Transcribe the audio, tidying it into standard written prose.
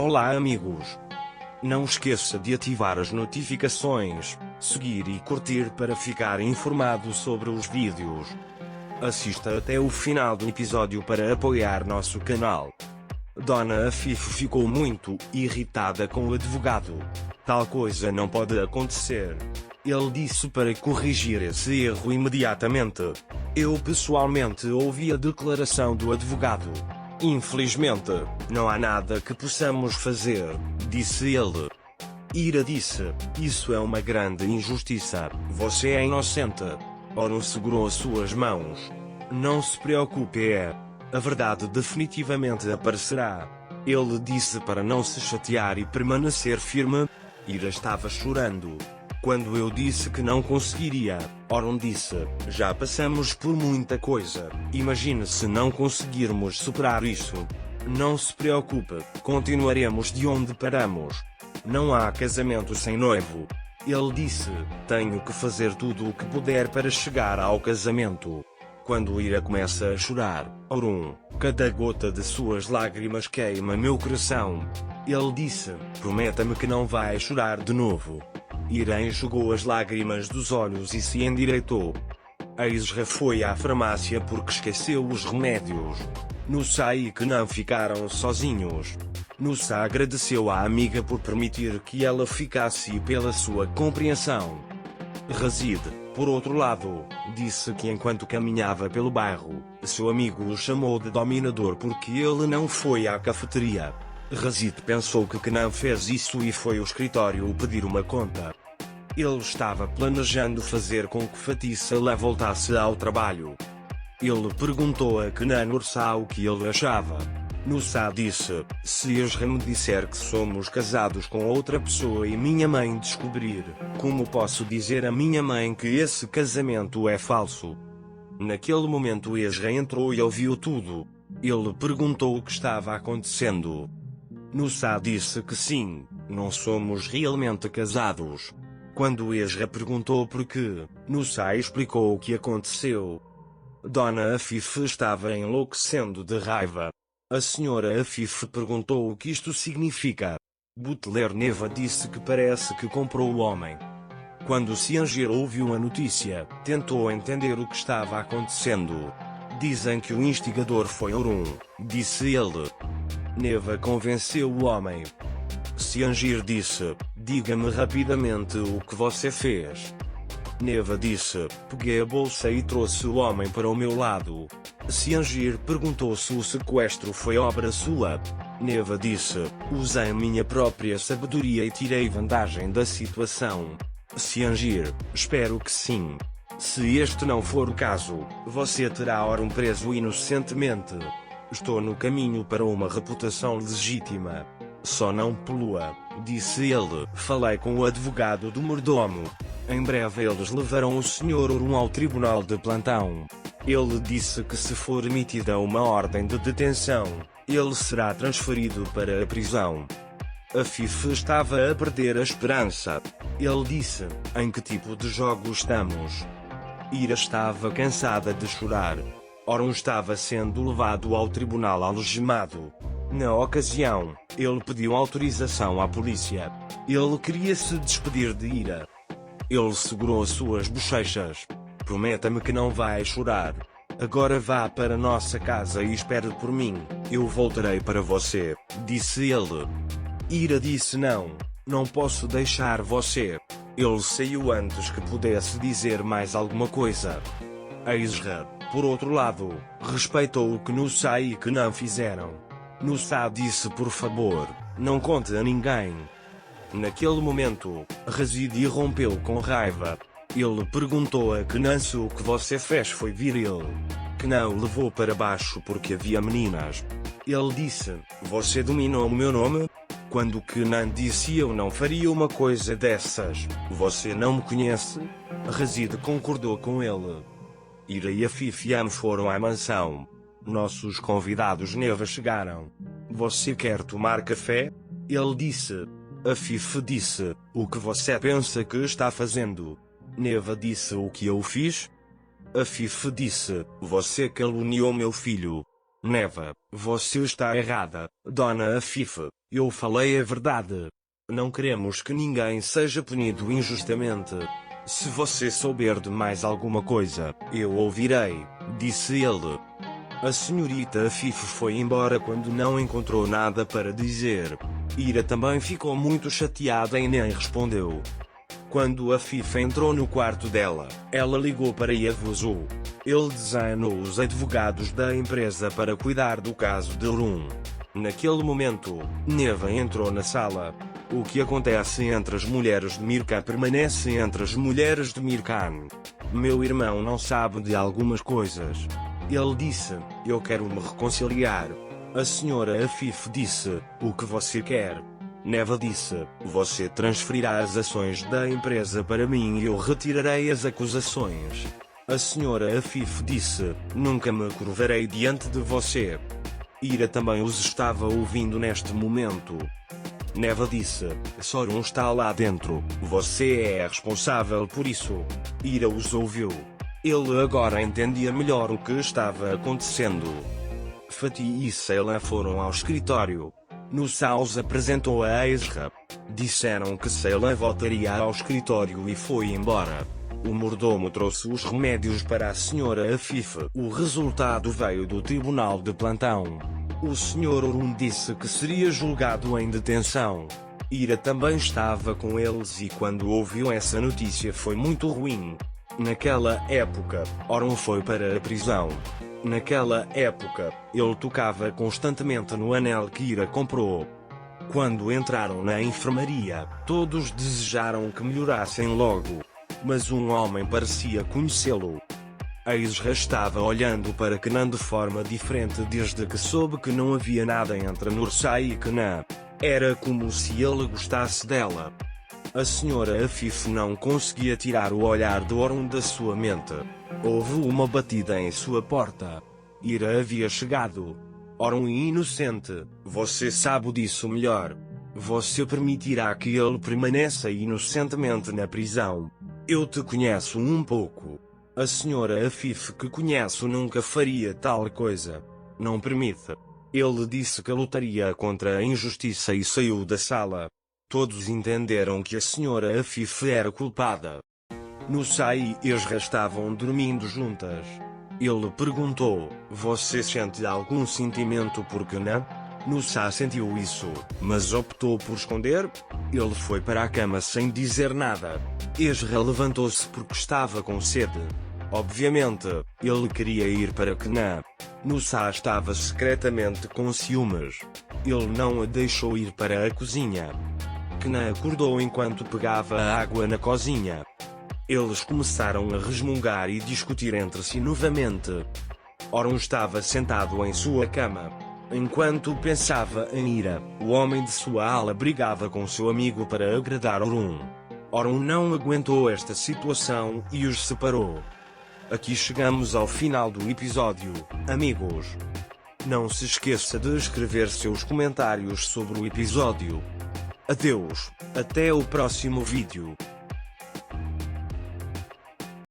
Olá amigos! Não esqueça de ativar as notificações, seguir e curtir para ficar informado sobre os vídeos. Assista até o final do episódio para apoiar nosso canal. Dona Afif ficou muito irritada com o advogado. Tal coisa não pode acontecer. Ele disse para corrigir esse erro imediatamente. Eu pessoalmente ouvi a declaração do advogado. Infelizmente, não há nada que possamos fazer, disse ele. Ira disse, isso é uma grande injustiça, você é inocente. Orum segurou suas mãos. Não se preocupe, a verdade definitivamente aparecerá. Ele disse para não se chatear e permanecer firme. Ira estava chorando. Quando eu disse que não conseguiria, Orum disse, já passamos por muita coisa, imagine se não conseguirmos superar isso. Não se preocupe, continuaremos de onde paramos. Não há casamento sem noivo. Ele disse, tenho que fazer tudo o que puder para chegar ao casamento. Quando Ira começa a chorar, Orum, cada gota de suas lágrimas queima meu coração. Ele disse, prometa-me que não vai chorar de novo. Ira enxugou as lágrimas dos olhos e se endireitou. A Isra foi à farmácia porque esqueceu os remédios. Nusa e Kenan ficaram sozinhos. Nusa agradeceu à amiga por permitir que ela ficasse e pela sua compreensão. Razid, por outro lado, disse que enquanto caminhava pelo bairro, seu amigo o chamou de dominador porque ele não foi à cafeteria. Razid pensou que Kenan fez isso e foi ao escritório pedir uma conta. Ele estava planejando fazer com que Fatissa voltasse ao trabalho. Ele perguntou a Kenan Ursa o que ele achava. Nusa disse, se Ezra me disser que somos casados com outra pessoa e minha mãe descobrir, como posso dizer à minha mãe que esse casamento é falso? Naquele momento Ezra entrou e ouviu tudo. Ele perguntou o que estava acontecendo. Nusa disse que sim, não somos realmente casados. Quando Ezra perguntou por quê, Nusa explicou o que aconteceu. Dona Afif estava enlouquecendo de raiva. A senhora Afif perguntou o que isto significa. Butler Neva disse que parece que comprou o homem. Quando Sianger ouviu a notícia, tentou entender o que estava acontecendo. Dizem que o instigador foi Orum, disse ele. Neva convenceu o homem. Sianger disse, diga-me rapidamente o que você fez. Neva disse, peguei a bolsa e trouxe o homem para o meu lado. Sianger perguntou se o sequestro foi obra sua. Neva disse, usei minha própria sabedoria e tirei vantagem da situação. Sianger, espero que sim. Se este não for o caso, você terá Orum preso inocentemente. Estou no caminho para uma reputação legítima. Só não polua, disse ele. Falei com o advogado do mordomo. Em breve eles levarão o Sr. Orum ao tribunal de plantão. Ele disse que se for emitida uma ordem de detenção, ele será transferido para a prisão. Afif estava a perder a esperança. Ele disse, em que tipo de jogo estamos? Ira estava cansada de chorar. Orum estava sendo levado ao tribunal algemado. Na ocasião, ele pediu autorização à polícia. Ele queria se despedir de Ira. Ele segurou suas bochechas. Prometa-me que não vai chorar. Agora vá para nossa casa e espere por mim. Eu voltarei para você, disse ele. Ira disse não posso deixar você. Ele saiu antes que pudesse dizer mais alguma coisa. Ezra, por outro lado, respeitou o que Nusa e Kenan fizeram. Nusa disse por favor, não conte a ninguém. Naquele momento, Razid irrompeu com raiva. Ele perguntou a Kenan se o que você fez foi viril. Kenan o levou para baixo porque havia meninas. Ele disse, você dominou o meu nome? Quando Kenan disse eu não faria uma coisa dessas, você não me conhece? Razid concordou com ele. Ira e Afif foram à mansão. Nossos convidados Neva chegaram. Você quer tomar café? Ele disse. Afif disse, o que você pensa que está fazendo? Neva disse o que eu fiz? Afif disse, você caluniou meu filho. Neva, você está errada, Dona Afif. Eu falei a verdade. Não queremos que ninguém seja punido injustamente. Se você souber de mais alguma coisa, eu ouvirei, disse ele. A senhorita Afif foi embora quando não encontrou nada para dizer. Ira também ficou muito chateada e nem respondeu. Quando Afif entrou no quarto dela, ela ligou para Yavuzu. Ele designou os advogados da empresa para cuidar do caso de Orun. Naquele momento, Neva entrou na sala. O que acontece entre as mulheres de Mirkan permanece entre as mulheres de Mirkan. Meu irmão não sabe de algumas coisas. Ele disse, eu quero me reconciliar. A senhora Afif disse, o que você quer? Neva disse, você transferirá as ações da empresa para mim e eu retirarei as acusações. A senhora Afif disse, nunca me curvarei diante de você. Ira também os estava ouvindo neste momento. Neva disse, Sorun está lá dentro, você é responsável por isso. Ira os ouviu. Ele agora entendia melhor o que estava acontecendo. Fatih e Seylan foram ao escritório. Nusa os apresentou a Ezra. Disseram que Seylan voltaria ao escritório e foi embora. O mordomo trouxe os remédios para a senhora Afif. O resultado veio do tribunal de plantão. O Sr. Orun disse que seria julgado em detenção. Ira também estava com eles e quando ouviu essa notícia foi muito ruim. Naquela época, Orun foi para a prisão. Naquela época, ele tocava constantemente no anel que Ira comprou. Quando entraram na enfermaria, todos desejaram que melhorassem logo. Mas um homem parecia conhecê-lo. A Ezra estava olhando para Kenan de forma diferente desde que soube que não havia nada entre Nursai e Kenan. Era como se ele gostasse dela. A senhora Afif não conseguia tirar o olhar de Orun da sua mente. Houve uma batida em sua porta. Ira havia chegado. Orun inocente, você sabe disso melhor. Você permitirá que ele permaneça inocentemente na prisão. Eu te conheço um pouco. A senhora Afif que conheço nunca faria tal coisa. Não permita. Ele disse que lutaria contra a injustiça e saiu da sala. Todos entenderam que a senhora Afif era culpada. Nusa e Ezra estavam dormindo juntas. Ele perguntou, você sente algum sentimento por Kenan? Nusa sentiu isso, mas optou por esconder. Ele foi para a cama sem dizer nada. Ezra levantou-se porque estava com sede. Obviamente, ele queria ir para Kenan. Nusa estava secretamente com ciúmes. Ele não a deixou ir para a cozinha. Kenan acordou enquanto pegava a água na cozinha. Eles começaram a resmungar e discutir entre si novamente. Orun estava sentado em sua cama. Enquanto pensava em Ira, o homem de sua ala brigava com seu amigo para agradar Orun. Orun não aguentou esta situação e os separou. Aqui chegamos ao final do episódio, amigos. Não se esqueça de escrever seus comentários sobre o episódio. Adeus, até o próximo vídeo.